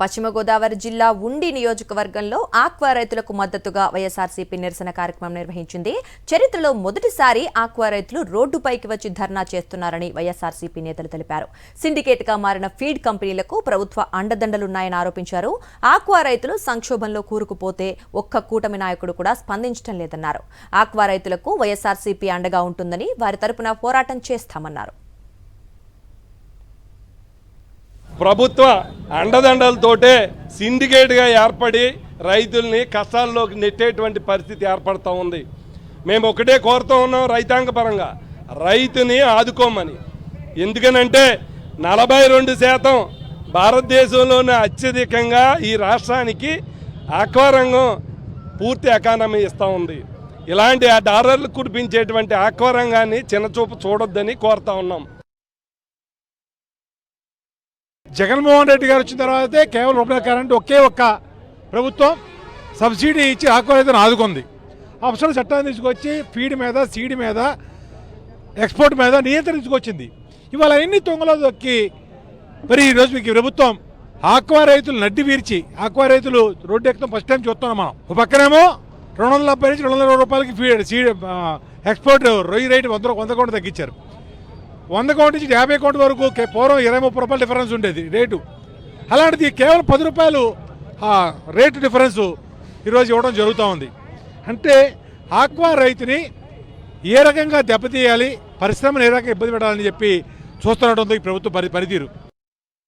పశ్చిమ గోదావరి జిల్లా ఉండి నియోజకవర్గంలో ఆక్వా రైతులకు మద్దతుగా వైఎస్ఆర్సీపీ నిరసన కార్యక్రమం నిర్వహించింది. చరిత్రలో మొదటిసారి ఆక్వా రైతులు రోడ్డుపైకి వచ్చి ధర్నా చేస్తున్నారని వైఎస్ఆర్సీపీ నేతలు తెలిపారు. సిండికేట్గా మారిన ఫీడ్ కంపెనీలకు ప్రభుత్వ అండదండలున్నాయని ఆరోపించారు. ఆక్వా రైతులు సంక్షోభంలో కూరుకుపోతే ఒక్క కూటమి నాయకుడు కూడా స్పందించడం లేదన్నారు. ఆక్వా రైతులకు వైఎస్ఆర్సీపీ అండగా ఉంటుందని, వారి తరపున పోరాటం చేస్తామన్నారు. ప్రభుత్వ అండదండలతోటే సిండికేట్గా ఏర్పడి రైతుల్ని కష్టాల్లోకి నెట్టేటువంటి పరిస్థితి ఏర్పడుతూ ఉంది. మేము ఒకటే కోరుతూ ఉన్నాం, రైతాంగ పరంగా రైతుని ఆదుకోమని. ఎందుకనంటే 42% భారతదేశంలోనే అత్యధికంగా ఈ రాష్ట్రానికి ఆక్వా రంగం పూర్తి ఎకానమీ ఇస్తూ ఉంది. ఇలాంటి ఆ డాలర్లు కురిపించేటువంటి ఆక్వా రంగాన్ని చిన్నచూపు చూడొద్దని కోరుతా ఉన్నాం. జగన్మోహన్ రెడ్డి గారు వచ్చిన తర్వాతే కేవలం రూపాయల కరెంట్ ఒకే ఒక్క ప్రభుత్వం సబ్సిడీ ఇచ్చి ఆక్వా రైతులను ఆదుకుంది. అవసరం చట్టాన్ని తీసుకొచ్చి ఫీడ్ మీద, సీడ్ మీద, ఎక్స్పోర్ట్ మీద నియంత్రణ తీసుకొచ్చింది. ఇవాళ ఎన్ని తొంగలో దొక్కి మరి ఈరోజు మీకు ప్రభుత్వం ఆక్వా రైతులు నడ్డి వీర్చి ఆక్వా రైతులు రోడ్డు ఎక్కడం ఫస్ట్ టైం చూస్తున్నాం మనం. ఒక పక్కనేమో 270 నుంచి 220 రూపాయలకి ఫీడ్ సీడ్ ఎక్స్పోర్ట్ రొయ్యి రేటు 100 కోట్లు తగ్గించారు. 100 కోట్ల నుంచి 50 కోట్ల వరకు పూర్వం 20-30 రూపాయల డిఫరెన్స్ ఉండేది రేటు. అలాంటిది కేవలం 10 రూపాయలు రేటు డిఫరెన్స్ ఈరోజు ఇవ్వడం జరుగుతూ ఉంది. అంటే ఆక్వా రైతుని ఏ రకంగా దెబ్బతీయాలి, పరిశ్రమను ఏ రకంగా ఇబ్బంది పెట్టాలని చెప్పి చూస్తున్నట్టుంది ఈ ప్రభుత్వ పనితీరు.